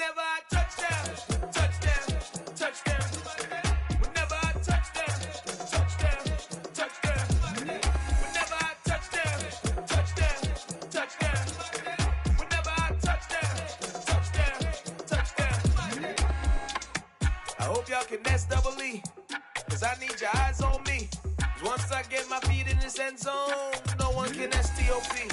Whenever I touch down, touchdown, touchdown. Whenever I touch down, touchdown, touchdown. Whenever I touch down, touchdown, touchdown. Whenever I touch down, touchdown, touchdown. I hope y'all can nest double E, cause I need your eyes on me. Cause once I get my feet in this end zone, no one can STOP.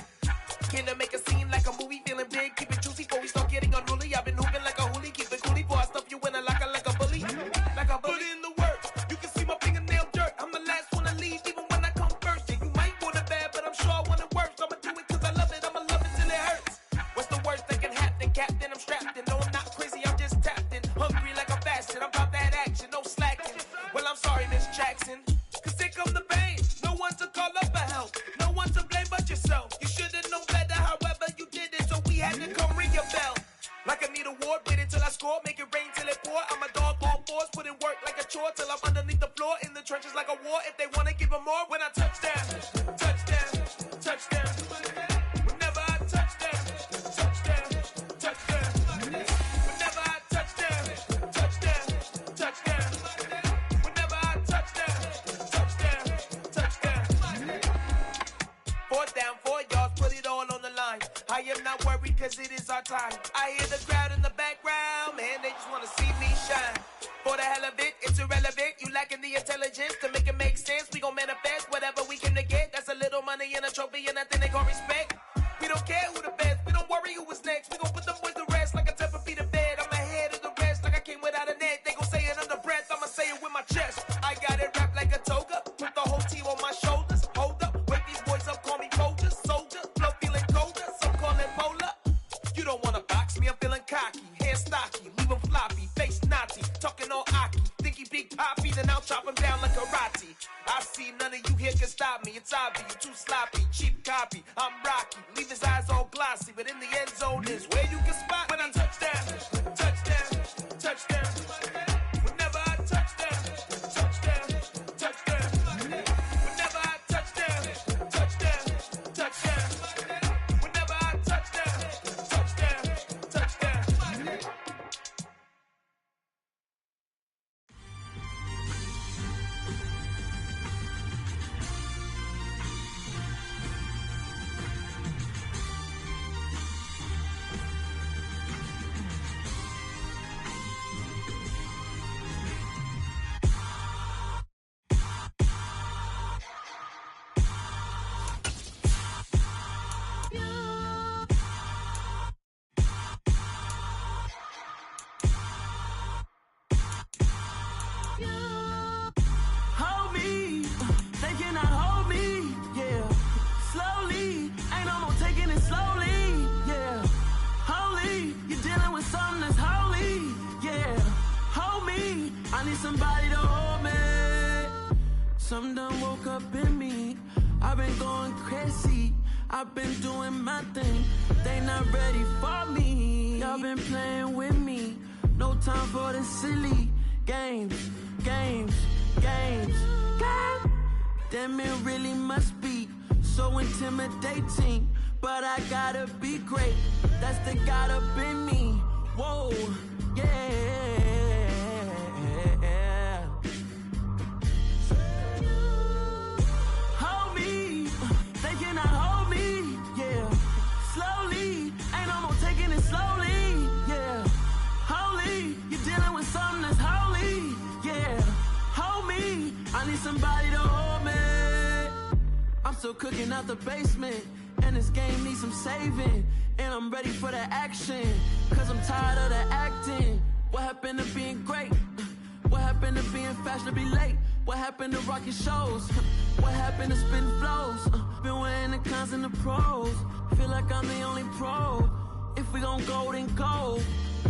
Can I make a scene like a movie, feeling big, keep it juicy before we start getting unruly. I've been hooping like a hoolie, keep it coolie before I stuff you in a locker like a bully. Like a bully in the work, you can see my fingernail dirt. I'm the last one to leave, even when I come first. Yeah, you might want it bad, but I'm sure I want it worse. I'ma do it cause I love it, I'ma love it till it hurts. What's the worst that can happen, Captain? I'm strapped in, no I'm not crazy, I'm just tapped in. Hungry like I'm fasting, I'm about that action, no slacking. Well I'm sorry Miss Jackson, cause here come the pain. No one to call up for help, no one to blame but yourself. You should've known better, however you did it, so we had to come ring your bell. Like I need a ward, wait until I score, make it rain till it pour. I'm a dog on force, put in work like a chore till I'm underneath the floor, in the trenches like a war. If they wanna give them more, when I touch down, touchdown, touchdown. Whenever I touch down, touchdown, touchdown. Whenever I touch down, touchdown, touchdown. Whenever I touch down, touchdown, touchdown. 4th down, 4 yards, put it all on the line. I am not worried cause it is our time. I hear the crowd in the background, man, they just wanna see me shine. For the hell of it, it's irrelevant. You lacking the intelligence to make it make sense. We gon' manifest whatever we can to get. That's a little money and a trophy and nothing they gon' respect. We don't care who the best, we don't worry who was next. We gon' put them boys to rest like a 10 feet of bed. I'm ahead of the rest like I came without a net. They gon' say it under breath, I'ma say it with my chest. I got it wrapped like a toga, put the whole team on my shoulders. Hold up, wake these boys up, call me Folger, soldier. Flow feeling colder, some call it polar. You don't wanna box me, I'm feeling cocky. Hair stocky, leave him floppy, face naughty. Talking all aki, think he big poppy, then I'll chop him down like karate. I see none of you here can stop me. It's obvious, you too sloppy, cheap copy. I'm Rocky, leave his eyes all glossy, but in the end zone is where you can spot when I touchdown, touchdown, touchdown. Whenever I touchdown, touchdown, touchdown. Whenever I touchdown, touchdown, touchdown. Whenever I touchdown, touchdown, touchdown. Hold me, they cannot hold me, yeah. Slowly, ain't no more taking it slowly, yeah. Holy, you're dealing with something that's holy, yeah. Hold me, I need somebody to hold me. Something done woke up in me. I've been going crazy, I've been doing my thing. They not ready for me. Y'all been playing with me. No time for the silly games, games, games, games. Damn, it really must be so intimidating. But I gotta be great, that's the God up in me. Whoa, yeah. Hold me, they cannot hold me, yeah. Slowly, ain't no more taking it slowly, yeah. Holy, you're dealing with something that's holy, yeah. Hold me, I need somebody to hold me. I'm still cooking out the basement, and this game needs some saving. And I'm ready for the action, cause I'm tired of the acting. What happened to being great? What happened to being fashionably late? What happened to rocking shows? What happened to spitting flows? Been weighing the cons and the pros. Feel like I'm the only pro. If we gon' go, then go.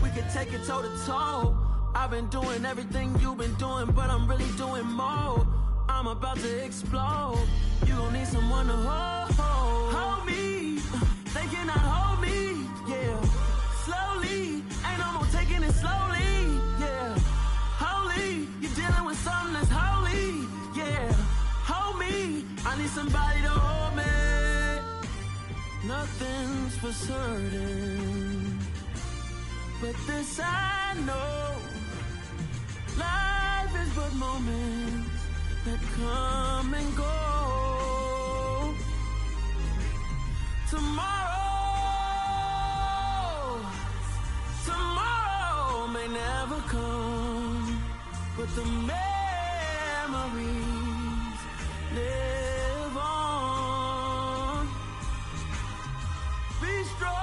We can take it toe to toe. I've been doing everything you've been doing, but I'm really doing more. I'm about to explode. You gon' need someone to hold. Hold me, they cannot hold me, yeah. Slowly, ain't no more taking it slowly, yeah. Holy, you're dealing with something that's holy, yeah. Hold me, I need somebody to hold me. Nothing's for certain. But this I know, life is but moments that come and go. Tomorrow may never come, but the memories live on. Be strong,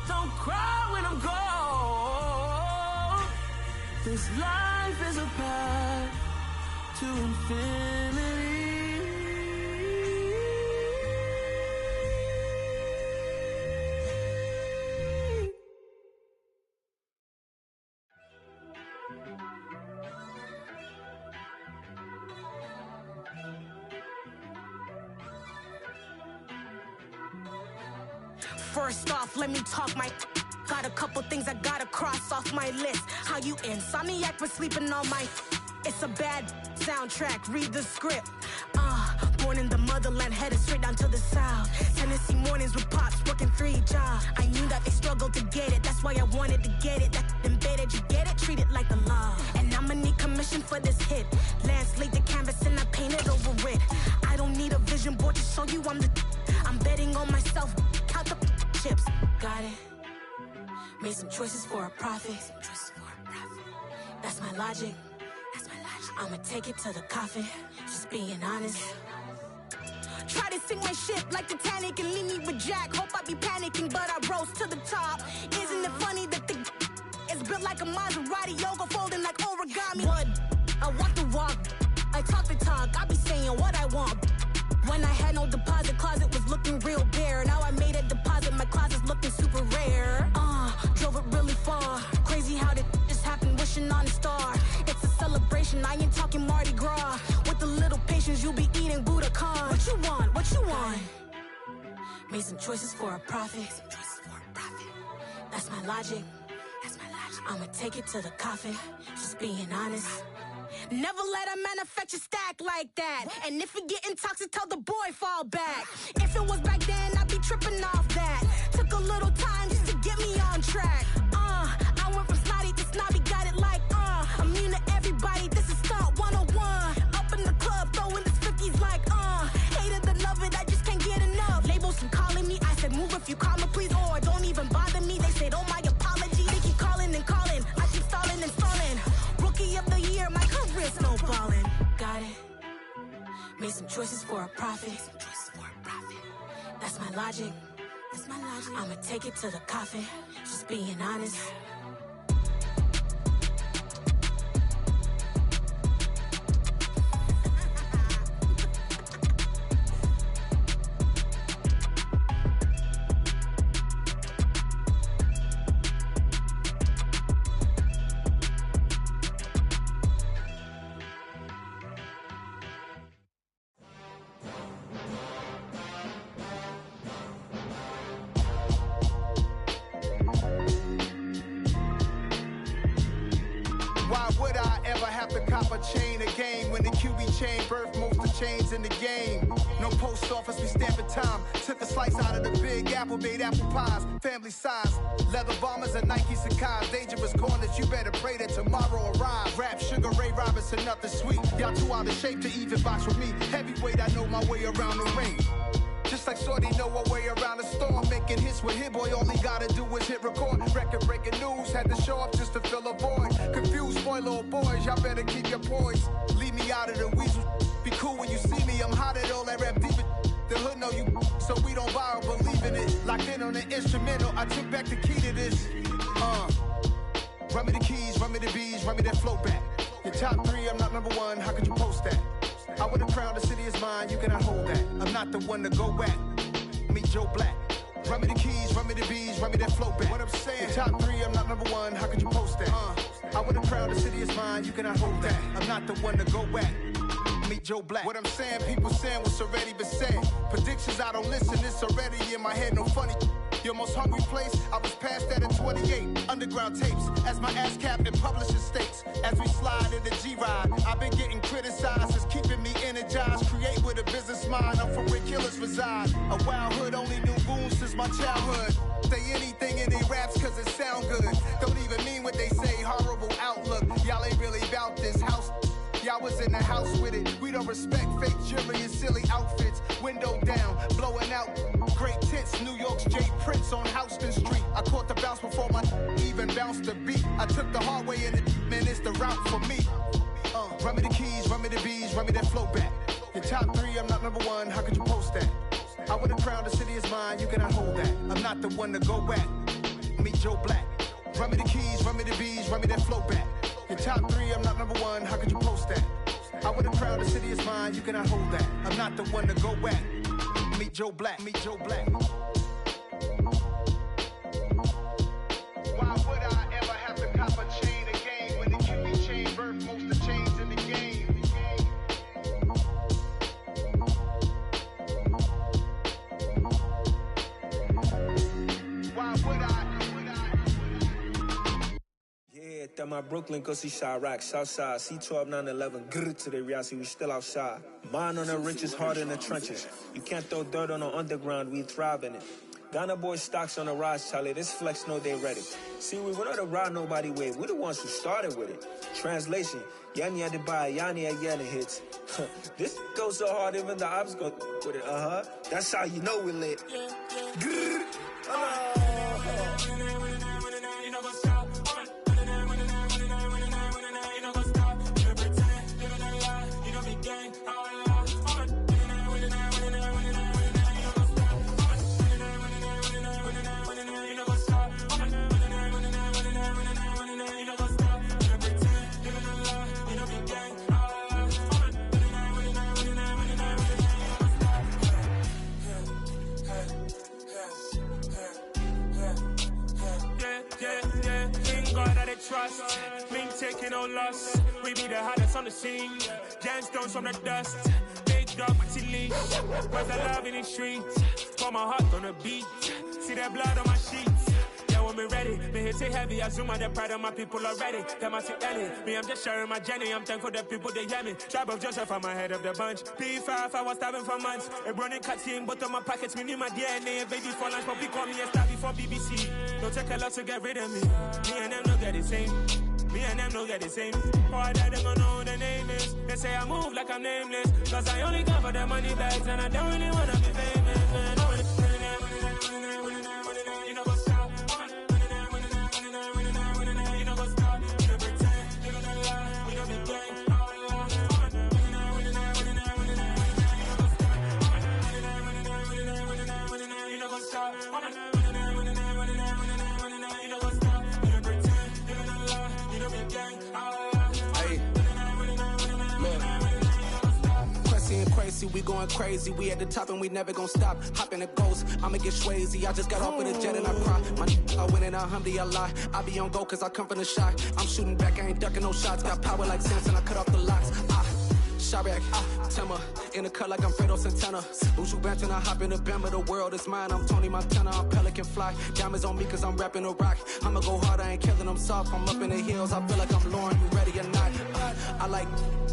don't cry when I'm gone. This life is a path to infinity. First off, let me talk my. Got a couple things I gotta cross off my list. How you insomniac for sleeping on my. It's a bad soundtrack, read the script. Born in the motherland, headed straight down to the south. Tennessee mornings with pops, working 3 jobs. I knew that they struggled to get it, that's why I wanted to get it. That embedded, you get it, treat it like the law. And I'ma need commission for this hit. Lance laid the canvas and I painted over it. I don't need a vision board to show you I'm betting on myself, count the chips. Got it. Made some choices for a profit. That's my logic. I'ma take it to the coffin, just being honest. Try to sink my ship like Titanic and leave me with Jack. Hope I be panicking, but I rose to the top. Isn't it funny that the is built like a Maserati, yoga folding like origami? What? I walk the walk, I talk the talk, I be saying what I want. When I had no deposit, closet was looking real bare. Now I made a deposit, my closet's looking super rare. Drove it really far. Crazy how that just happened, wishing on a star. It's a celebration, I ain't talking Mardi Gras. With a little patience, you'll be eating Budokan. What you want? What you want? Made some choices for a profit. That's my logic. I'ma take it to the coffin, just being honest. Never let a manufacture stack like that. And if it getting toxic, tell the boy fall back. If it was back then, I'd be tripping off that. Took a little time just to get me on track. I went from snotty to snobby, got it like immune to everybody, this is stunt 101. Up in the club, throwing the cookies like hate it and love it, I just can't get enough. Labels keep calling me, I said move if you call me please, or don't even bother me. They said oh my apology, they keep calling and calling, I keep stalling and stalling. Rookie of the year, my career snowballing. Got it. Made some choices for a profit. That's my logic. I'ma take it to the coffin, just being honest. Chain a game when the QB chain birthed most of chains in the game. No post office, we stamping time. Took a slice out of the big apple, made apple pies, family size. Leather bombers and Nike Sacai's. Dangerous corners, you better pray that tomorrow arrives. Rap, Sugar Ray Robinson, nothing sweet. Y'all too out of shape to even box with me. Heavyweight, I know my way around the ring. Just like Shorty know her way around the storm. Making hits with Hit Boy, all he gotta do is hit record. Record breaking news, had to show up just to fill a void. Confused boy, little boys, y'all better keep your poise. Leave me out of the weasel. Be cool when you see me, I'm hot at all that rap deep. The hood know you, so we don't borrow, believe in it. Locked in on the instrumental, I took back the key to this. Run me the keys, run me the bees, run me that flow back. Your top 3, I'm not number 1, how could you post that? I would've crowned the city is mine, you cannot hold that. I'm not the one to go back. Meet Joe Black. Run me the keys, run me the bees, run me that flow back. What I'm saying, top 3, I'm not number 1, how could you post that? I would've crowned the city is mine, you cannot hold that. I'm not the one to go back. Meet Joe Black. What I'm saying, people saying what's already been said. Predictions, I don't listen, it's already in my head, no funny. Your most hungry place, I was past that at 28. Underground tapes, as my ass cap in publishing states. As we slide in the G-Ride, I've been getting criticized, it's keeping me energized. Create with a business mind, I'm from where killers reside. A wild hood, only knew goons since my childhood. Say anything in their raps cause it sound good. Don't even mean what they say, horrible outlook. Y'all ain't really about this house. Y'all was in the house with it. We don't respect fake jewelry and silly outfits. Window down, blowing out great tits. New York's Jay Prince on Houston Street. I caught the bounce before my even bounced the beat. I took the hard way in it, man, it's the route for me. Run me the keys, run me the bees, run me that flow back. Your top 3, I'm not number 1, how could you post that? I would have crowned the city is mine, you cannot hold that. I'm not the one to go back. Meet Joe Black. Run me the keys, run me the bees, run me that flow back. Your top 3, I'm not number 1, how could you post that? I would have crowned the city is mine, you cannot hold that. I'm not the one to go back. Meet Joe Black, meet Joe Black. Why would I ever have to cop a chain again when the QB chain birthed most of the chains in the game? Why would I? Yeah, that my Brooklyn, go see Chirac, Southside, C12, 911, grrr to the reality, we still outside. Mine on the richest, heart in the trenches. You can't throw dirt on the underground, we thrive in it. Ghana boys stocks on the rise, Charlie, this flex know they ready. See, we went on the ride nobody wave, we the ones who started with it. Translation, Yanni had to buy, Yanni had Yanni hits. This goes so hard, even the ops go with it, That's how you know we lit. Grrr, trust, been taking no loss. We be the hottest on the scene. Gemstones from the dust. Big dog, my leash. Where's the love in the streets? Pour my heart on the beat. See that blood on my sheets. Yeah, when we ready, me hit it heavy. I zoom out the pride of my people already. Them I see Ellie. Me, I'm just sharing my journey. I'm thankful that people they hear me. Tribe of Joseph, I'm ahead of the bunch. P5, I was starving for months. A running cut in, but on my pockets, me need my DNA. Baby for lunch, but call me a star before BBC. Don't take a lot to get rid of me. Me and them no get the same. Me and them no get the same. Boy, that them don't know the name is. They say I move like I'm nameless. Cause I only come for the money bags and I don't really wanna be famous, man. You know what's up? You know what's up? You know pretend. You know the lie. We don't be gang. You know what's up? Crazy, we going crazy. We at the top and we never gonna stop. Hop in the ghost, I'ma get swayzy. I just got off with a jet and I cry. I win in alhamdulillah. I be on go cause I come from the shot. I'm shooting back, I ain't ducking no shots. Got power like Samson, I cut off the locks. Chirac, Timmer, in the cut like I'm Fredo Santana. Buju Banton, I hop in the Bama, the world is mine. I'm Tony Montana, I'm Pelican Fly. Diamonds on me cause I'm rapping a rock. I'ma go hard, I ain't killing them soft. I'm up in the hills, I feel like I'm Lauren, you ready or not? I like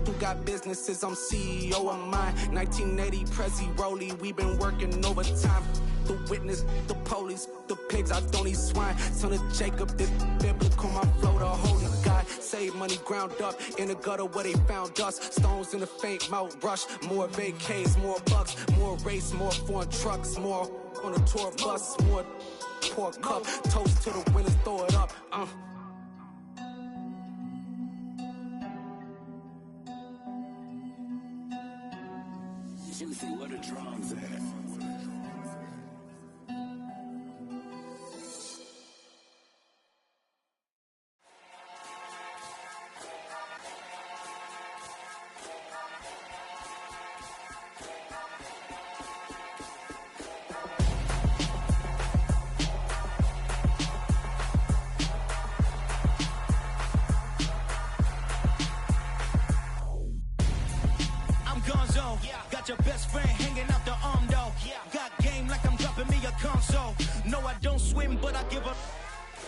who got businesses, I'm CEO of mine. 1980 Prezi Rollie, we been working overtime. The witness, the police, the pigs, I don't eat swine. Son of Jacob, this biblical, my flow, the holy God. Save money ground up in the gutter where they found us. Stones in the faint mouth rush. More vacays, more bucks, more race, more foreign trucks, more on a tour bus, more pork cup. Toast to the winners, throw it up. Juicy, where the drums at? Got your best friend hanging out the arm though. Got game like I'm dropping me a console. No, I don't swim, but I give a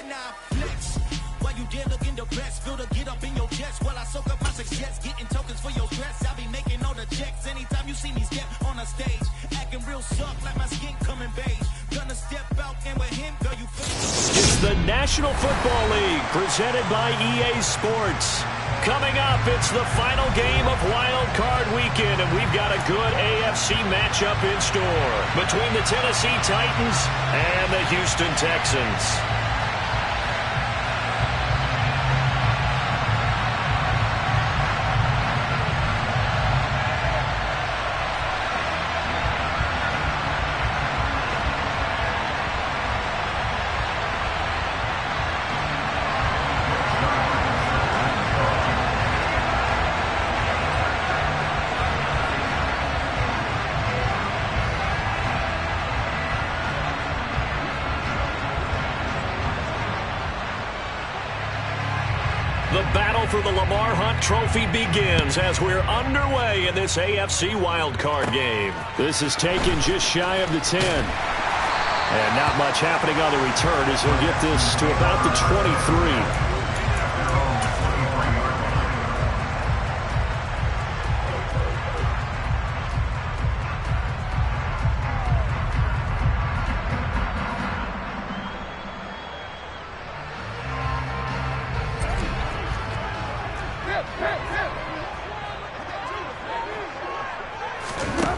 nah flex. While you there looking the best, feel the get up in your chest while I soak up my success, getting tokens for your stress. I be making all the checks anytime you see me step on a stage, acting real real suck like my skin coming beige. Gonna step out and with him, girl, you feel. It's the National Football League presented by EA Sports. Coming up, it's the final game of Wild Card Weekend, and we've got a good AFC matchup in store between the Tennessee Titans and the Houston Texans. The battle for the Lamar Hunt Trophy begins as we're underway in this AFC wildcard game. This is taken just shy of the 10. And not much happening on the return as he'll get this to about the 23.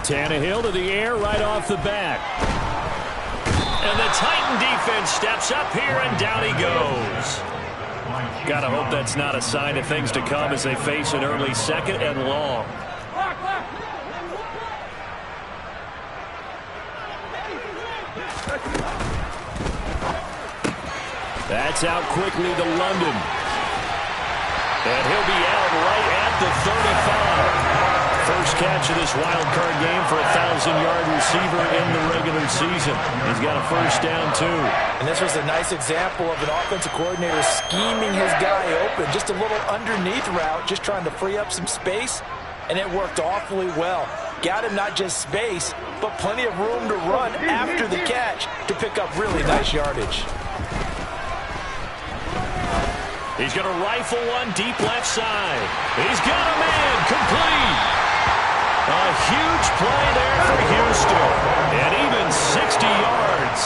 Tannehill to the air right off the bat. And the Titan defense steps up here, and down he goes. Gotta hope that's not a sign of things to come as they face an early second and long. That's out quickly to London. And he'll be out right at the 35. First catch of this wild card game for a 1,000-yard receiver in the regular season. He's got a first down, too. And this was a nice example of an offensive coordinator scheming his guy open. Just a little underneath route, just trying to free up some space, and it worked awfully well. Got him not just space, but plenty of room to run after the catch to pick up really nice yardage. He's going to rifle one deep left side. He's got a man complete. A huge play there for Houston. And even 60 yards.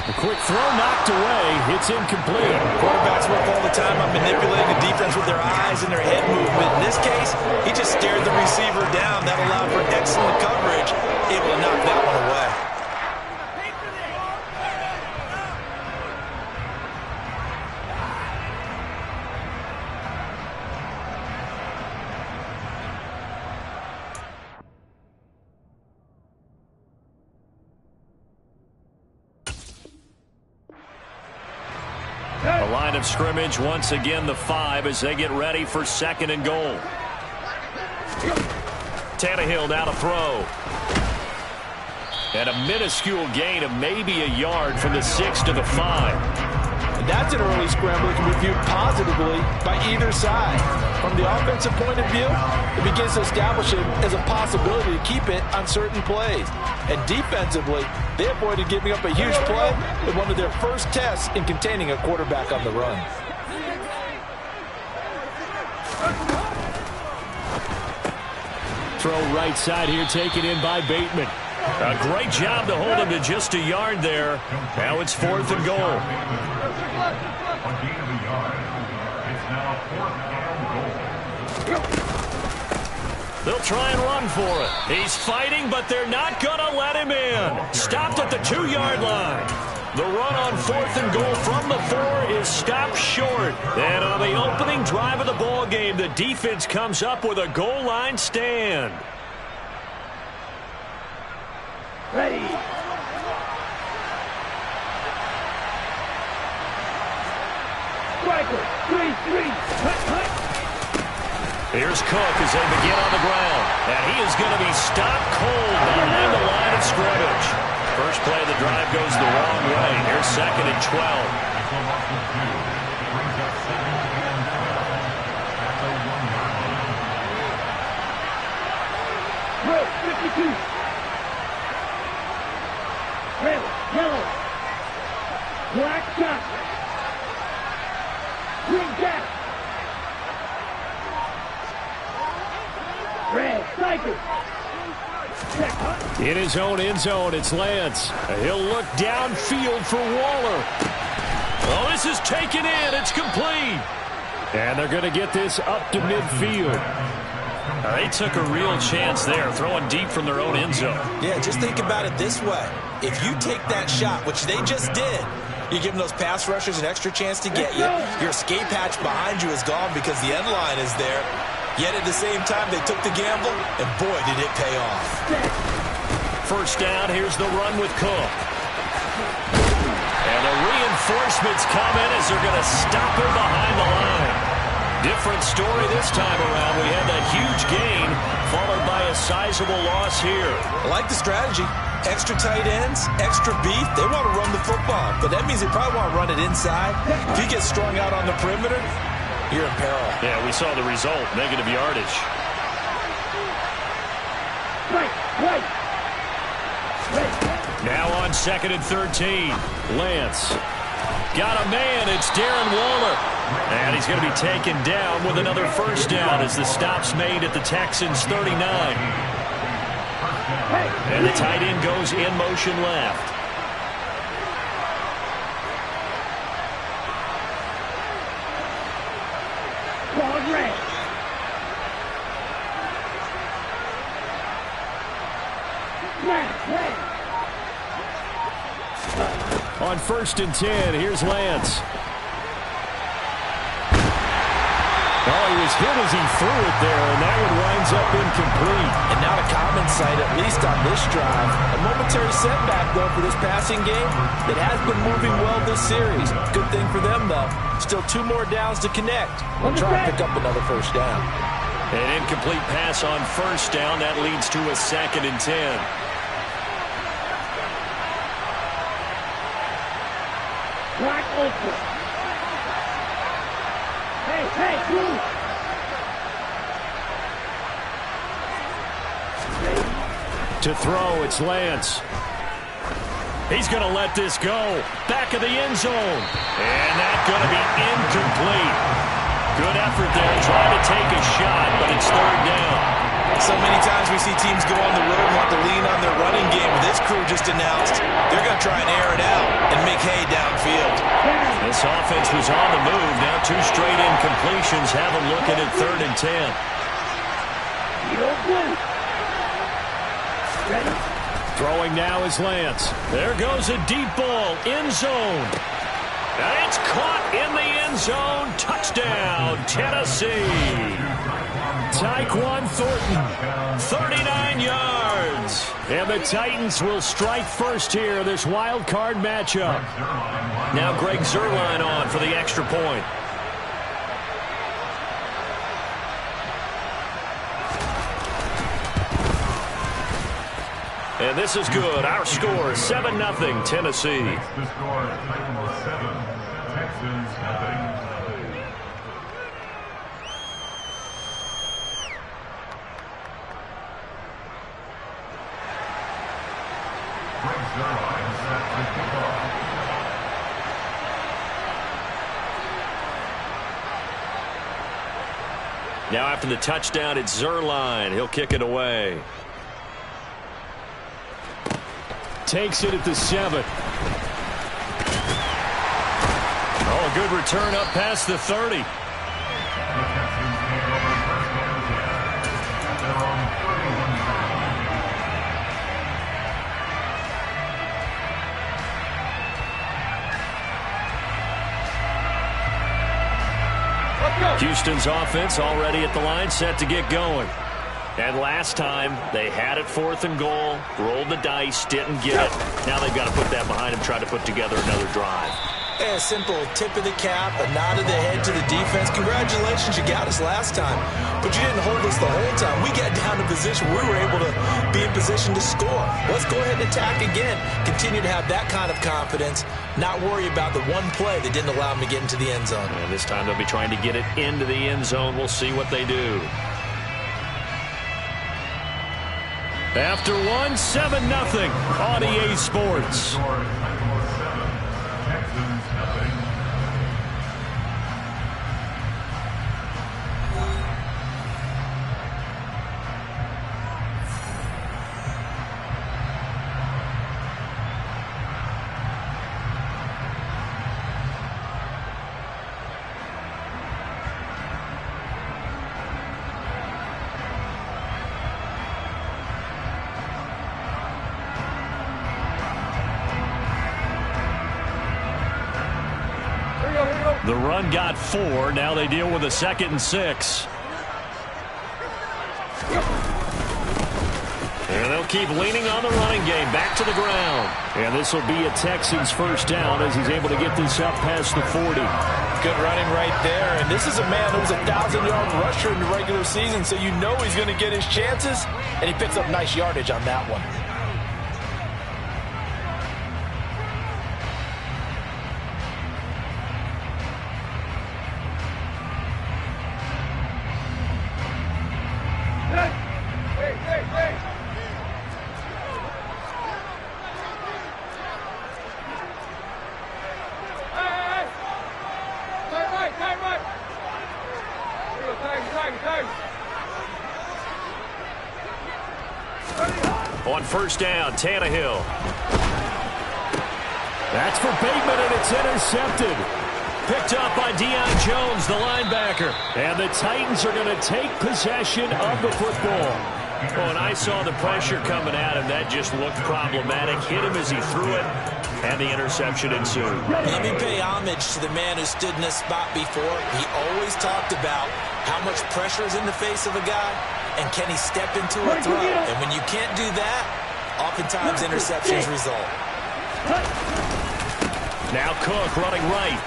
A quick throw knocked away. It's incomplete. Quarterbacks work all the time on manipulating the defense with their eyes and their head movement. In this case, he just stared the receiver down. That allowed for excellent coverage. Able to knock that one away. The line of scrimmage once again the 5 as they get ready for second and goal. Tannehill now to throw. And a minuscule gain of maybe a yard from the 6 to the 5. And that's an early scramble that can be viewed positively by either side. From the offensive point of view, it begins to establish it as a possibility to keep it on certain plays. And defensively, they avoided giving up a huge play in one of their first tests in containing a quarterback on the run. Throw right side here taken in by Bateman. A great job to hold him to just a yard there. Now it's 4th and goal. They'll try and run for it. He's fighting, but they're not going to let him in. Stopped at the 2-yard line. The run on 4th and goal from the 4 is stopped short. And on the opening drive of the ball game, the defense comes up with a goal line stand. Ready. Striker, 3-3. Here's Cook as they begin on the ground. And he is going to be stopped cold behind the line of scrimmage. First play of the drive goes the wrong way. Here's 2nd and 12. Red, 52. Red, yellow. Black shot. Green jack. Red cycle. In his own end zone, it's Lance. He'll look downfield for Waller. Oh, this is taken in. It's complete. And they're going to get this up to midfield. They took a real chance there, throwing deep from their own end zone. Yeah, just think about it this way. If you take that shot, which they just did, you're giving those pass rushers an extra chance to get you. Your escape hatch behind you is gone because the end line is there. Yet at the same time, they took the gamble, and boy, did it pay off. First down, here's the run with Cook. And the reinforcements come in as they're going to stop him behind the line. Different story this time around. We had that huge gain, followed by a sizable loss here. I like the strategy. Extra tight ends, extra beef. They want to run the football, but that means they probably want to run it inside. If you get strung out on the perimeter, you're in peril. Yeah, we saw the result, negative yardage. Right. Now on 2nd and 13. Lance. Got a man. It's Darren Waller. And he's going to be taken down with another first down as the stop's made at the Texans' 39. And the tight end goes in motion left. On 1st and 10, here's Lance. Oh, he was hit as he threw it there, and that one winds up incomplete. And not a common sight, at least on this drive. A momentary setback, though, for this passing game that has been moving well this series. Good thing for them, though. Still 2 more downs to connect. We'll try and pick up another first down. An incomplete pass on first down. That leads to a 2nd and 10. Black open. Hey, blue. To throw, it's Lance. He's going to let this go. Back of the end zone. And that's going to be incomplete. Good effort there, trying to take a shot, but it's 3rd down. So many times we see teams go on the road and want to lean on their running game. This crew just announced they're going to try and air it out and make hay downfield. This offense was on the move. Now 2 straight incompletions have them looking at 3rd and 10. Throwing now is Lance. There goes a deep ball, end zone. And it's caught in the end zone. Touchdown, Tennessee. Tyquan Thornton, 39 yards. And the Titans will strike first here, this wild card matchup. Now Greg Zuerlein on for the extra point. And this is good. Our score, 7-0, Tennessee. The score is 7, Texans nothing. Greg Zuerlein set to kick off. Now after the touchdown, it's Zuerlein. He'll kick it away. Takes it at the 7. Oh, a good return up past the 30. Houston's offense already at the line, set to get going. And last time, they had it 4th and goal, rolled the dice, didn't get it. Now they've got to put that behind them, try to put together another drive. Yeah, a simple tip of the cap, a nod of the head to the defense. Congratulations, you got us last time. But you didn't hold us the whole time. We got down to position. We were able to be in position to score. Let's go ahead and attack again. Continue to have that kind of confidence. Not worry about the one play that didn't allow them to get into the end zone. And this time they'll be trying to get it into the end zone. We'll see what they do. After 1, 7-0 on EA Sports. Texans The run got 4. Now they deal with a 2nd and 6. And they'll keep leaning on the running game. Back to the ground. And this will be a Texans first down as he's able to get this up past the 40. Good running right there. And this is a man who was a 1,000-yard rusher in the regular season, so you know he's going to get his chances. And he picks up nice yardage on that one. On first down, Tannehill. That's for Bateman, and it's intercepted. Picked up by Deion Jones, the linebacker. And the Titans are going to take possession of the football. Oh, and I saw the pressure coming at him. That just looked problematic. Hit him as he threw it, and the interception ensued. Let me pay homage to the man who stood in this spot before. He always talked about how much pressure is in the face of a guy, and can he step into a throw? And when you can't do that, oftentimes interceptions result. Now Cook running right.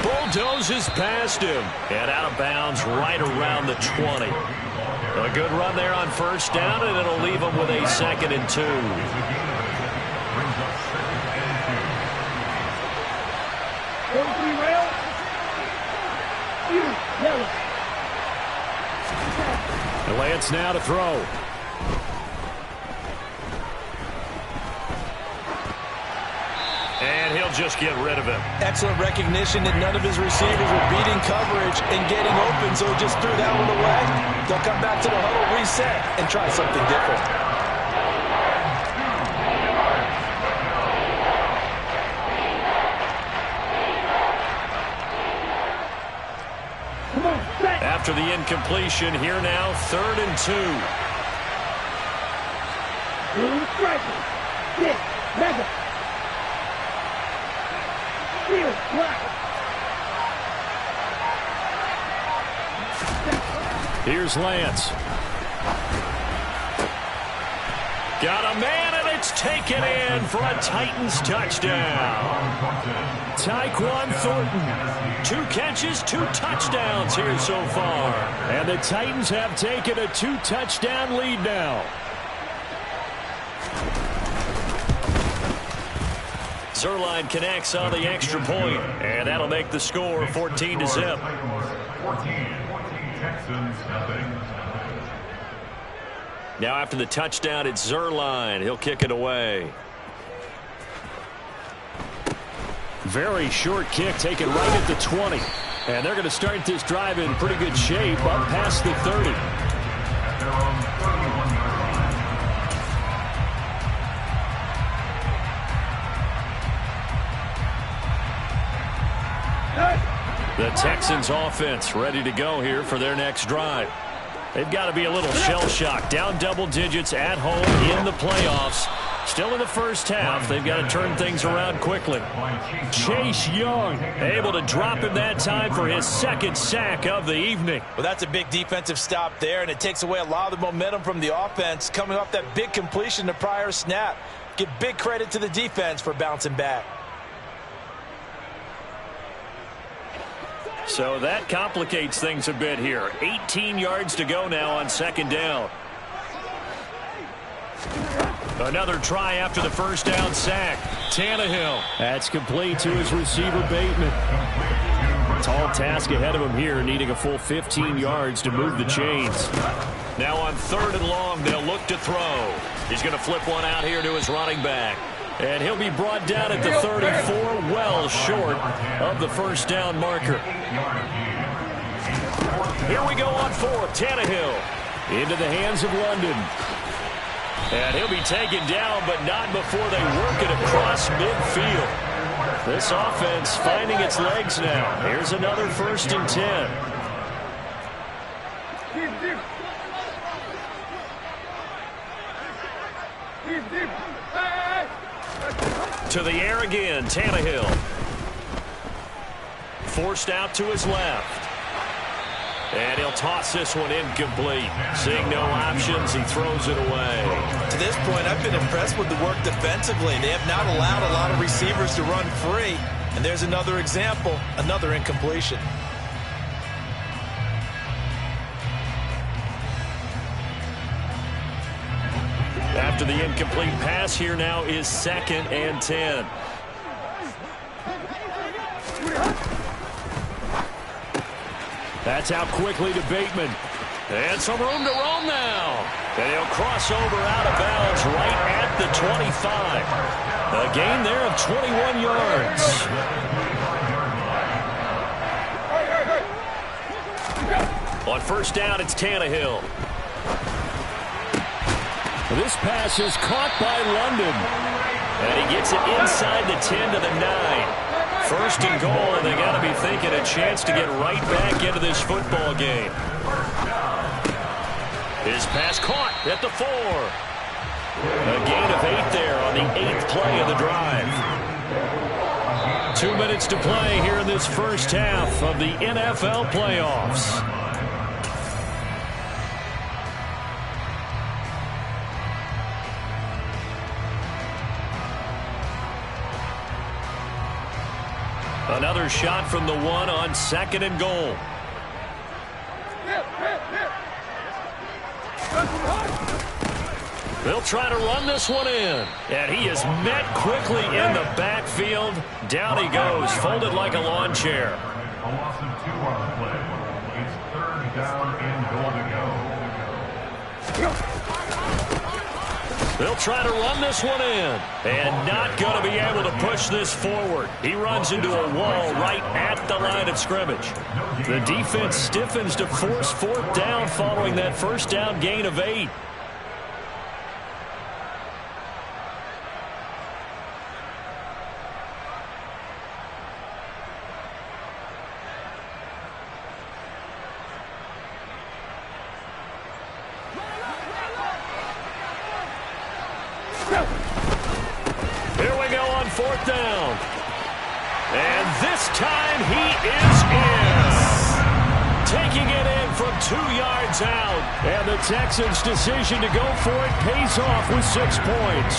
Bulldozes past him. And out of bounds right around the 20. A good run there on first down, and it'll leave him with a 2nd and 2. Lance now to throw. And he'll just get rid of it. Excellent recognition that none of his receivers were beating coverage and getting open, so he just threw that one away. They'll come back to the huddle, reset, and try something different. After the incompletion, here now, 3rd and 2. Here's Lance. Got a man, and it's taken in for a Titans touchdown. Tyquan Thornton, 2 catches, 2 touchdowns here so far. And the Titans have taken a 2-touchdown lead now. Zuerlein connects on the extra point, and that'll make the score 14-0. 14, Texans, nothing. Now after the touchdown, it's Zuerlein. He'll kick it away. Very short kick taken right at the 20. And they're going to start this drive in pretty good shape up past the 30. The Texans offense ready to go here for their next drive. They've got to be a little shell-shocked. Down double digits at home in the playoffs. Still in the first half. They've got to turn things around quickly. Chase Young able to drop him that time for his 2nd sack of the evening. Well, that's a big defensive stop there, and it takes away a lot of the momentum from the offense coming off that big completion the prior snap. Give big credit to the defense for bouncing back. So that complicates things a bit here. 18 yards to go now on 2nd down. Another try after the first down sack. Tannehill. That's complete to his receiver, Bateman. Tall task ahead of him here, needing a full 15 yards to move the chains. Now on 3rd and long, they'll look to throw. He's going to flip one out here to his running back. And he'll be brought down at the 34, well short of the first down marker. Here we go on 4th. Tannehill into the hands of London. And he'll be taken down, but not before they work it across midfield. This offense finding its legs now. Here's another 1st and 10. To the air again, Tannehill. forced out to his left. And he'll toss this one incomplete. Seeing no options, he throws it away. To this point, I've been impressed with the work defensively. They have not allowed a lot of receivers to run free. And there's another example, another incompletion. After the incomplete pass, here now is 2nd and 10. That's out quickly to Bateman. And some room to roam now. And he'll cross over out of bounds right at the 25. A gain there of 21 yards. On first down, it's Tannehill. This pass is caught by London. And he gets it inside the 10 to the 9. First and goal, and they got to be thinking a chance to get right back into this football game. His pass caught at the 4. A gain of 8 there on the 8th play of the drive. 2 minutes to play here in this first half of the NFL playoffs. Another shot from the 1 on 2nd and goal. They'll try to run this one in. And he is met quickly in the backfield. Down he goes, folded like a lawn chair. A loss of 2 on the play. It's 3rd down and goal to go. They'll try to run this one in. And not going to be able to push this forward. He runs into a wall right at the line of scrimmage. The defense stiffens to force 4th down following that first down gain of 8. Here we go on 4th down. And this time he is in. Taking it in from 2 yards out. And the Texans' decision to go for it pays off with 6 points.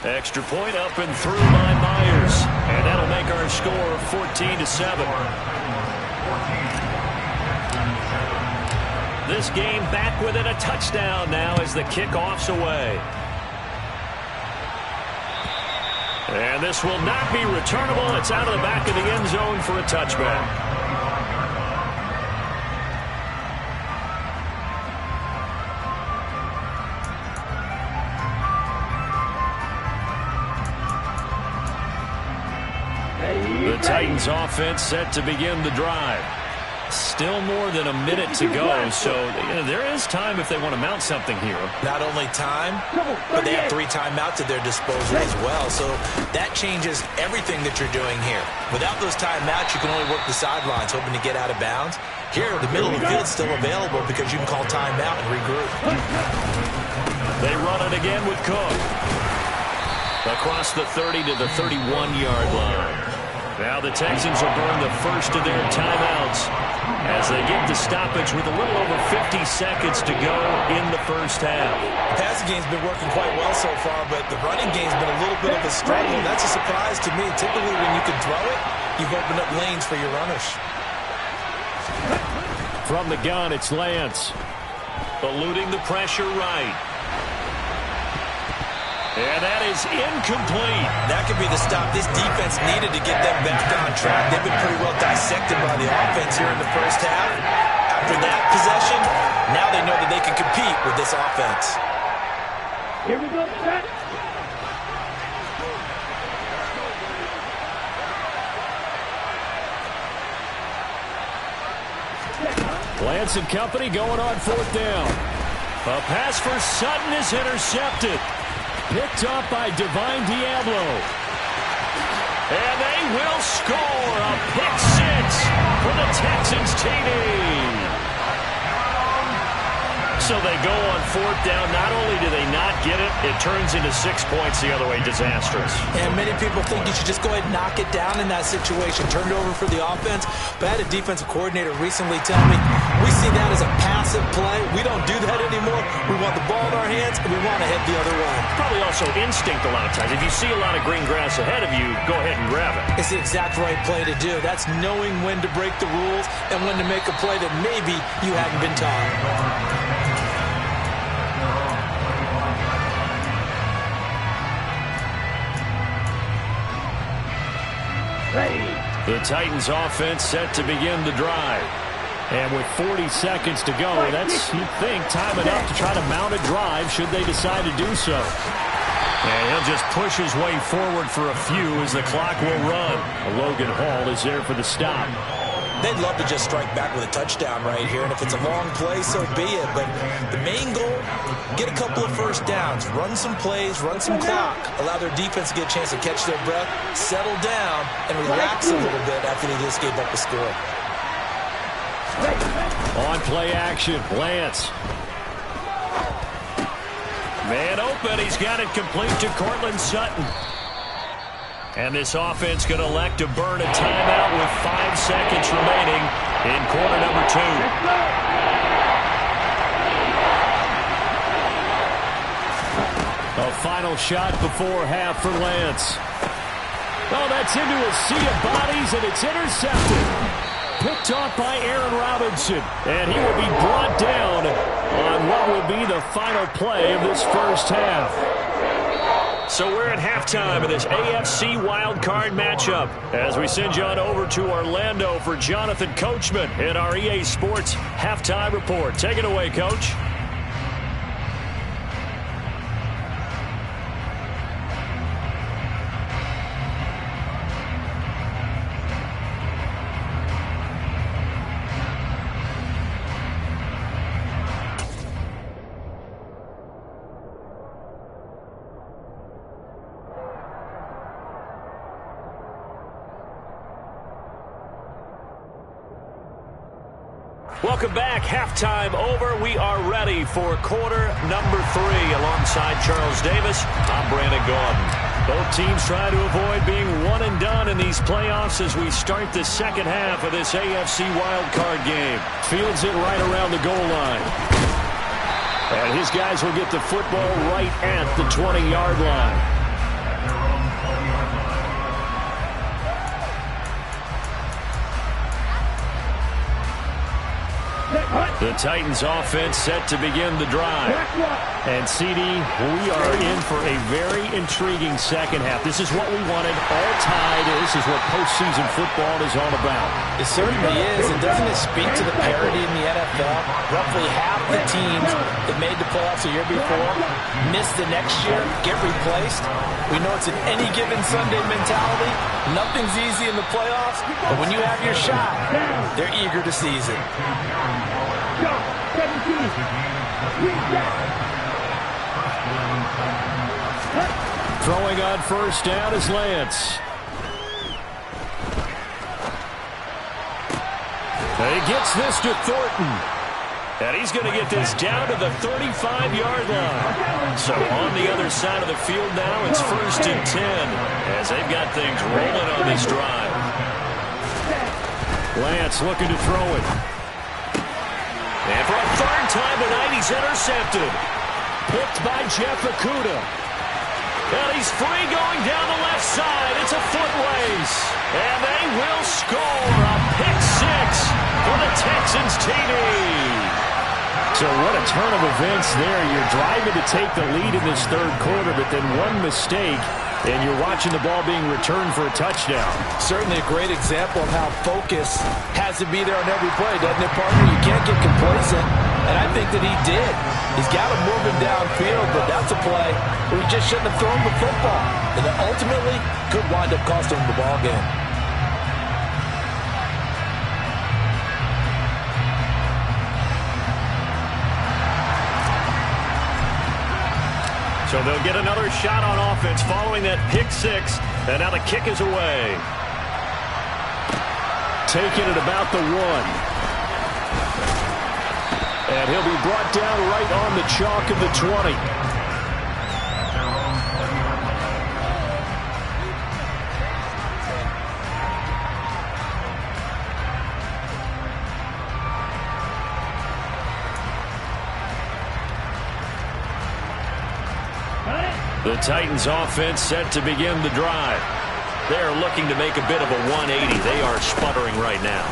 Extra point up and through by Myers. And that'll make our score 14-7. This game back within a touchdown now as the kickoff's away. And this will not be returnable. It's out of the back of the end zone for a touchback. The Titans offense set to begin the drive. Still more than a minute to go, so there is time if they want to mount something here. Not only time, but they have 3 timeouts at their disposal as well, so that changes everything that you're doing here. Without those timeouts, you can only work the sidelines, hoping to get out of bounds. Here, the middle of the field's still available because you can call timeout and regroup. They run it again with Cook. Across the 30 to the 31-yard line. Now the Texans will burn the first of their timeouts as they get the stoppage with a little over 50 seconds to go in the first half. The passing game's been working quite well so far, but the running game's been a little bit of a struggle. That's a surprise to me. Typically, when you can throw it, you've opened up lanes for your runners. From the gun, it's Lance. Eluding the pressure right. And that is incomplete. That could be the stop this defense needed to get them back on track. They've been pretty well dissected by the offense here in the first half. After that possession, now they know that they can compete with this offense. Here we go, set. Lance and company going on 4th down. A pass for Sutton is intercepted. Picked up by Divine Diablo. And they will score a pick 6 for the Texans TD. So they go on 4th down. Not only do they not get it, it turns into 6 points the other way. Disastrous. And many people think you should just go ahead and knock it down in that situation. Turn it over for the offense. But I had a defensive coordinator recently tell me, we see that as a passive play. We don't do that anymore. We want the ball in our hands, and we want to head the other way. Probably also instinct a lot of times. If you see a lot of green grass ahead of you, go ahead and grab it. It's the exact right play to do. That's knowing when to break the rules and when to make a play that maybe you haven't been taught. The Titans offense set to begin the drive. And with 40 seconds to go, that's, you'd think, time enough to try to mount a drive should they decide to do so. And he'll just push his way forward for a few as the clock will run. Logan Hall is there for the stop. They'd love to just strike back with a touchdown right here, and if it's a long play, so be it. But the main goal, get a couple of first downs, run some plays, run some clock, allow their defense to get a chance to catch their breath, settle down, and relax a little bit after they just gave up the score. On play action, Lance. Man open, he's got it complete to Cortland Sutton. And this offense going to elect to burn a timeout with 5 seconds remaining in quarter number 2. A final shot before half for Lance. Oh, that's into a sea of bodies, and it's intercepted. Picked off by Aaron Robinson, and he will be brought down on what will be the final play of this first half. So we're at halftime of this AFC wildcard matchup as we send you on over to Orlando for Jonathan Coachman in our EA Sports Halftime Report. Take it away, Coach. Welcome back. Halftime over. We are ready for quarter number 3. Alongside Charles Davis, I'm Brandon Gaudin. Both teams try to avoid being one and done in these playoffs as we start the second half of this AFC wildcard game. Fields it right around the goal line. And his guys will get the football right at the 20-yard line. The Titans offense set to begin the drive. And CD, we are in for a very intriguing second half. This is what we wanted all tied. This is what postseason football is all about. It certainly is. And doesn't it speak to the parity in the NFL? Roughly half the teams that made the playoffs a year before miss the next year, get replaced. We know it's an any given Sunday mentality. Nothing's easy in the playoffs, but when you have your shot, they're eager to seize it. Throwing on first down is Lance. He gets this to Thornton. And he's going to get this down to the 35-yard line. So on the other side of the field now, it's 1st and 10 as they've got things rolling on this drive. Lance looking to throw it. And for a third time tonight, he's intercepted. Picked by Jeff Okudah. And he's free going down the left side. It's a foot race. And they will score a pick 6 for the Texans TD. So what a turn of events there. You're driving to take the lead in this third quarter, but then one mistake, and you're watching the ball being returned for a touchdown. Certainly a great example of how focus has to be there on every play, doesn't it, partner? You can't get complacent, and I think that he did. He's got him moving downfield, but that's a play where he just shouldn't have thrown the football, and it ultimately could wind up costing him the ball game. So they'll get another shot on offense following that pick 6, and now the kick is away. Taking it about the 1. And he'll be brought down right on the chalk of the 20. The Titans offense set to begin the drive. They're looking to make a bit of a 180. They are sputtering right now.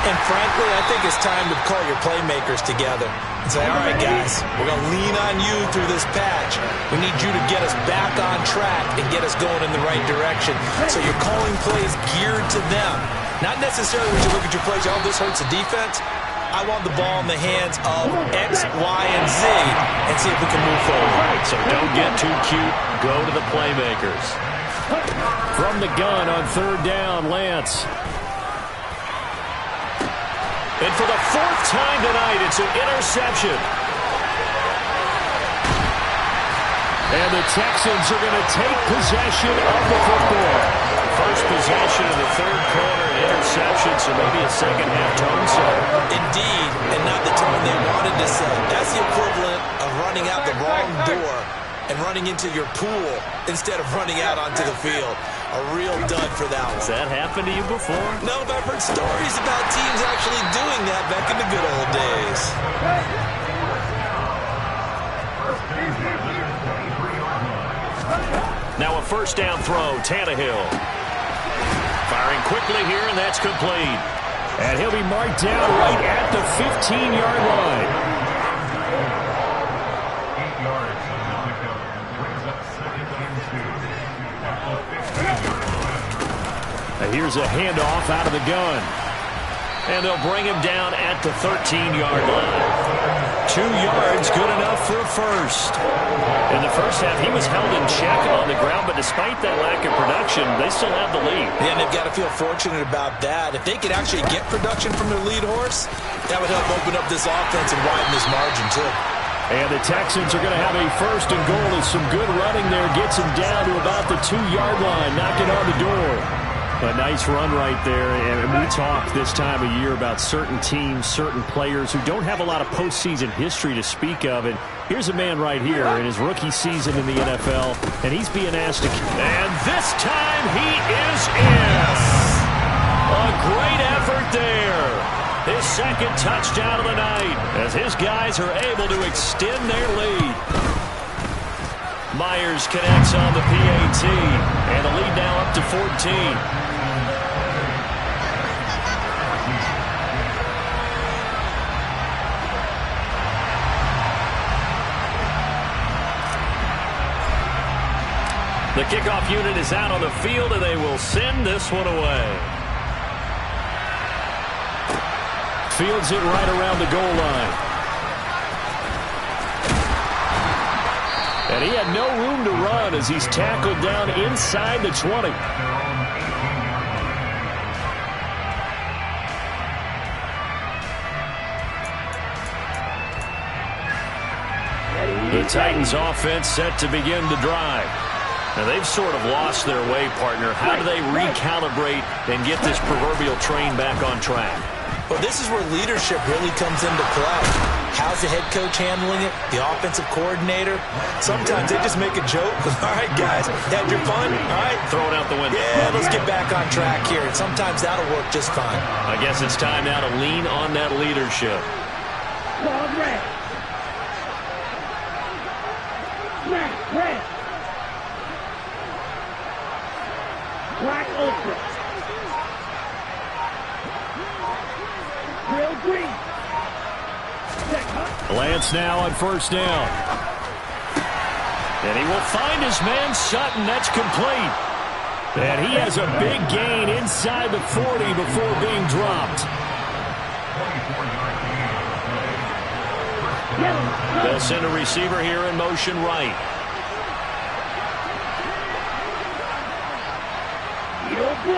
And frankly, I think it's time to call your playmakers together and say, all right, guys, we're going to lean on you through this patch. We need you to get us back on track and get us going in the right direction. So you're calling plays geared to them. Not necessarily when you look at your plays, oh, this hurts the defense. I want the ball in the hands of X, Y, and Z and see if we can move forward. So don't get too cute. Go to the playmakers. From the gun on third down, Lance. And for the fourth time tonight, it's an interception. And the Texans are going to take possession of the football. First possession of the third quarter, an interception, so maybe a second-half tone setter. Indeed, and not the tone they wanted to set. That's the equivalent of running out the wrong door and running into your pool instead of running out onto the field. A real dud for that one. Has that happened to you before? No, but I've heard stories about teams actually doing that back in the good old days. Now a first down throw, Tannehill. Firing quickly here, and that's complete. And he'll be marked down right at the 15-yard line. 8 yards on the pickup. Brings up 2nd and 2. At the 15-yard line. And here's a handoff out of the gun. And they'll bring him down at the 13-yard line. 2 yards, good enough for a first. In the first half, he was held in check on the ground, but despite that lack of production, they still have the lead. Yeah, and they've got to feel fortunate about that. If they could actually get production from their lead horse, that would help open up this offense and widen this margin, too. And the Texans are going to have a first and goal as some good running there gets him down to about the 2-yard line, knocking on the door. A nice run right there, and we talk this time of year about certain teams, certain players who don't have a lot of postseason history to speak of, and here's a man right here in his rookie season in the NFL, and he's being asked to... And this time he is in! A great effort there! His second touchdown of the night, as his guys are able to extend their lead. Myers connects on the PAT, and the lead now up to 14. The kickoff unit is out on the field, and they will send this one away. Fields it right around the goal line. And he had no room to run as he's tackled down inside the 20. The Titans offense set to begin the drive. Now, they've sort of lost their way, partner. How do they recalibrate and get this proverbial train back on track? Well, this is where leadership really comes into play. How's the head coach handling it? The offensive coordinator? Sometimes they just make a joke. All right, guys, had your fun? All right. Throw it out the window. Yeah, let's get back on track here. And sometimes that'll work just fine. I guess it's time now to lean on that leadership. Red. Black Ultra. Real green. Lance now on first down. And he will find his man Sutton. That's complete. And he has a big gain inside the 40 before being dropped. They'll send a receiver here in motion right. Blue.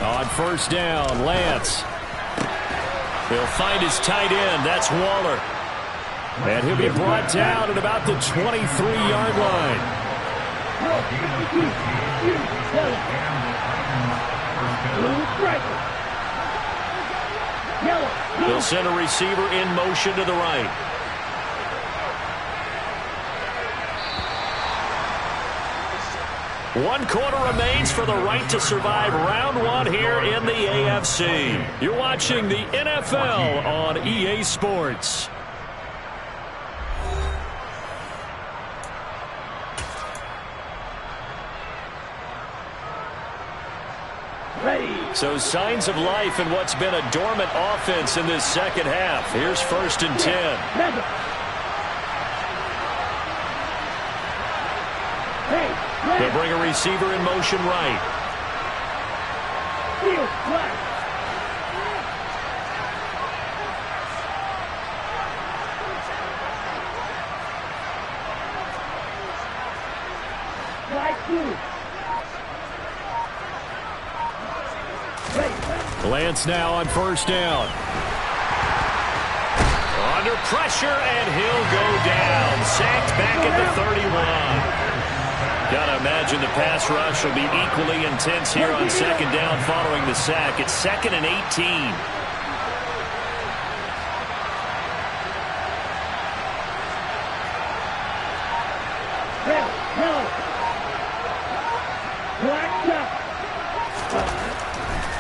On first down, Lance. He'll find his tight end. That's Waller. And he'll be brought down at about the 23-yard line. striker. Yellow. They'll send a receiver in motion to the right. One quarter remains for the right to survive round one here in the AFC. You're watching the NFL on EA Sports. So signs of life in what's been a dormant offense in this second half. Here's 1st and 10. They'll bring a receiver in motion right. Lance now on 1st down. Under pressure, and he'll go down. Sacked back at the 31. Gotta imagine the pass rush will be equally intense here on 2nd down following the sack. It's 2nd and 18.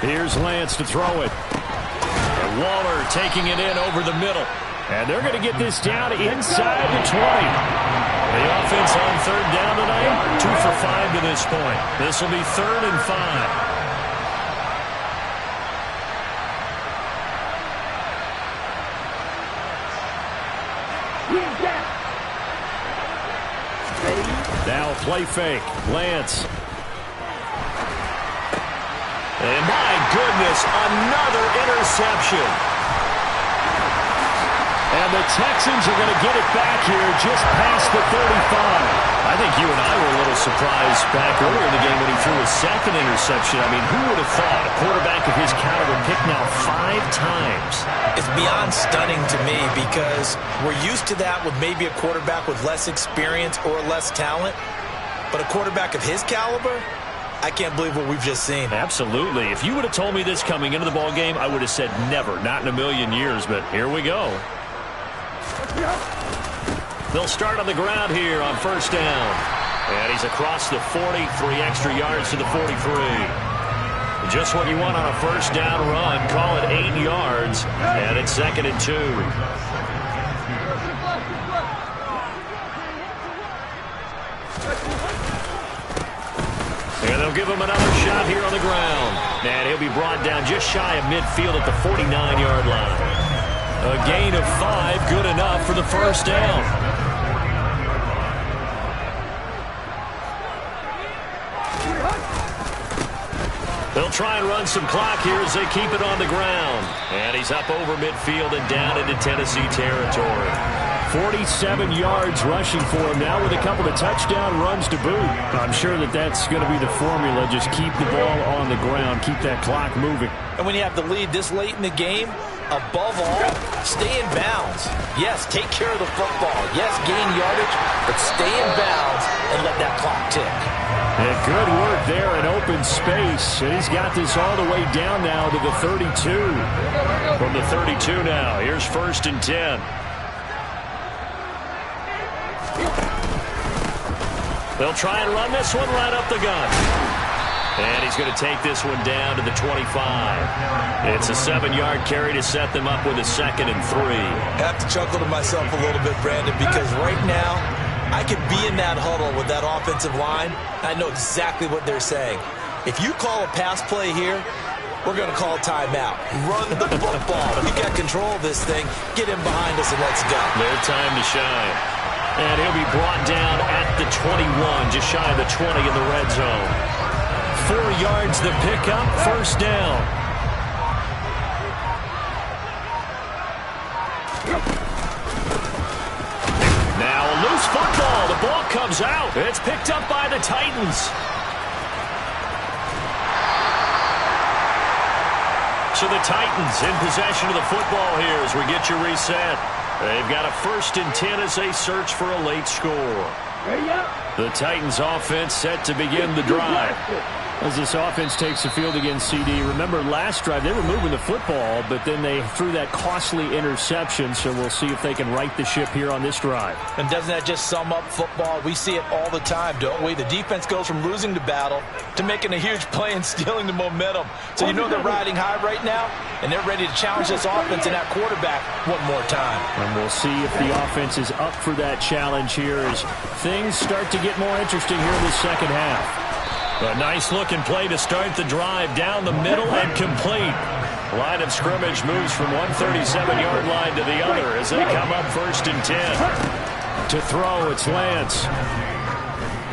Here's Lance to throw it. And Waller taking it in over the middle. And they're going to get this down inside the 20. The offense on 3rd down tonight, 2 for 5 to this point. This will be 3rd and 5. Now play fake. Lance. And my goodness, another interception. And the Texans are going to get it back here just past the 35. I think you and I were a little surprised back earlier in the game when he threw his 2nd interception. I mean, who would have thought a quarterback of his caliber picked now 5 times? It's beyond stunning to me because we're used to that with maybe a quarterback with less experience or less talent. But a quarterback of his caliber, I can't believe what we've just seen. Absolutely. If you would have told me this coming into the ball game, I would have said never, not in a million years. But here we go. They'll start on the ground here on 1st down. And he's across the 40, 3 extra yards to the 43. Just what you want on a 1st down run. Call it 8 yards. And it's 2nd and 2. And they'll give him another shot here on the ground. And he'll be brought down just shy of midfield at the 49-yard line. A gain of 5, good enough for the 1st down. They'll try and run some clock here as they keep it on the ground. And he's up over midfield and down into Tennessee territory. 47 yards rushing for him now with a couple of touchdown runs to boot. I'm sure that's going to be the formula. Just keep the ball on the ground. Keep that clock moving. And when you have the lead this late in the game, above all, stay in bounds. Yes, take care of the football. Yes, gain yardage, but stay in bounds and let that clock tick. And good work there in open space. And he's got this all the way down now to the 32. From the 32 now, here's 1st and 10. They'll try and run this one right up the gut. And he's going to take this one down to the 25. It's a 7-yard carry to set them up with a 2nd and 3. I have to chuckle to myself a little bit, Brandon, because right now I could be in that huddle with that offensive line. I know exactly what they're saying. If you call a pass play here, we're going to call a timeout. Run the football. You got control of this thing. Get in behind us and let's go. Their time to shine. And he'll be brought down at the 21, just shy of the 20 in the red zone. 4 yards the pickup, 1st down. Now a loose football. The ball comes out. It's picked up by the Titans. So the Titans in possession of the football here as we get you reset. They've got a 1st and 10 as they search for a late score. The Titans offense set to begin the drive. As this offense takes the field against CD, remember last drive they were moving the football, but then they threw that costly interception, so we'll see if they can right the ship here on this drive. And doesn't that just sum up football? We see it all the time, don't we? The defense goes from losing the battle to making a huge play and stealing the momentum. So you know they're riding high right now, and they're ready to challenge this offense and that quarterback one more time. And we'll see if the offense is up for that challenge here as things start to get more interesting here in the second half. A nice-looking play to start the drive down the middle and complete. Line of scrimmage moves from 137-yard line to the other as they come up 1st and 10. To throw, it's Lance.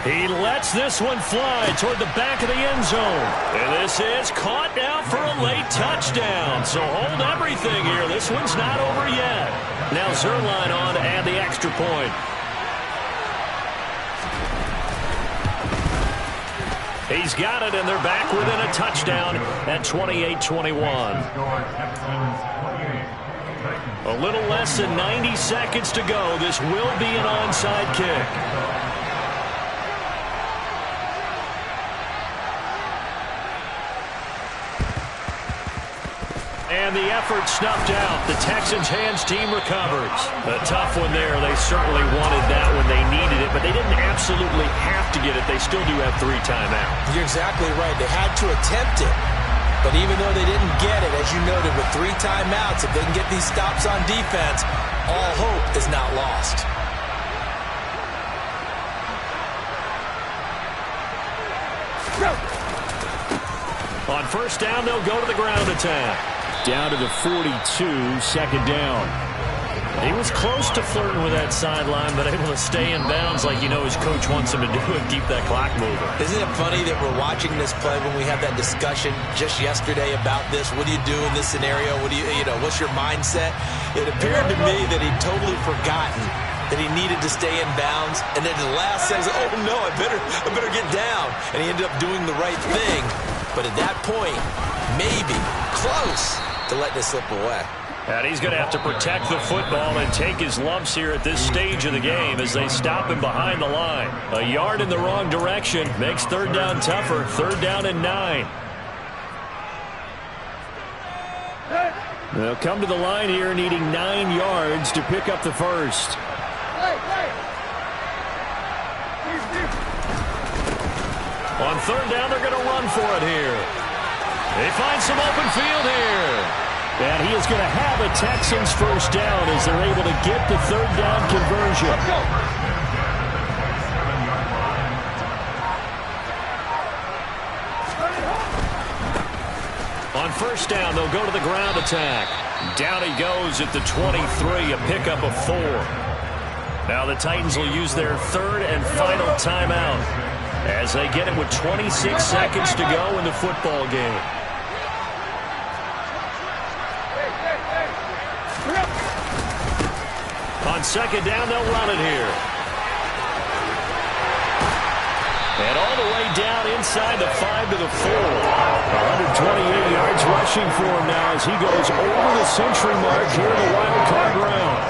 He lets this one fly toward the back of the end zone. And this is caught now for a late touchdown. So hold everything here. This one's not over yet. Now Zuerlein on to add the extra point. He's got it, and they're back within a touchdown at 28-21. A little less than 90 seconds to go. This will be an onside kick. And the effort snuffed out. The Texans' hands team recovers. A tough one there. They certainly wanted that when they needed it, but they didn't absolutely have to get it. They still do have 3 timeouts. You're exactly right. They had to attempt it. But even though they didn't get it, as you noted, with 3 timeouts, if they can get these stops on defense, all hope is not lost. On 1st down, they'll go to the ground attack. Down to the 42, 2nd down. He was close to flirting with that sideline, but able to stay in bounds like you know his coach wants him to do and keep that clock moving. Isn't it funny that we're watching this play when we had that discussion just yesterday about this? What do you do in this scenario? What do you know, what's your mindset? It appeared to me that he'd totally forgotten that he needed to stay in bounds, and then the last second, oh no, I better get down. And he ended up doing the right thing. But at that point, maybe close to letting it slip away. And he's going to have to protect the football and take his lumps here at this stage of the game as they stop him behind the line. A yard in the wrong direction makes 3rd down tougher. 3rd down and 9. They'll come to the line here needing 9 yards to pick up the first. On 3rd down, they're going to run for it here. They find some open field here. And he is going to have a Texans first down as they're able to get the 3rd down conversion. On 1st down, they'll go to the ground attack. Down he goes at the 23, a pickup of 4. Now the Titans will use their 3rd and final timeout as they get it with 26 seconds to go in the football game. On 2nd down, they'll run it here. And all the way down inside the 5 to the 4. 128 yards rushing for him now as he goes over the century mark here in the wild card round.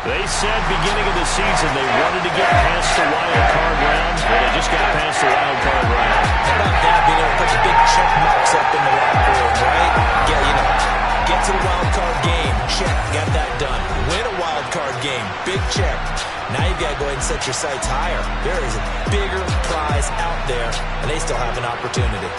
They said beginning of the season they wanted to get past the wild card round, but they just got past the wild card round. How about that, being able to put the big check marks up in the locker room, right? Yeah, you know, get to the wild card game, check, got that done. Win a wild card game, big check. Now you've got to go ahead and set your sights higher. There is a bigger prize out there, and they still have an opportunity.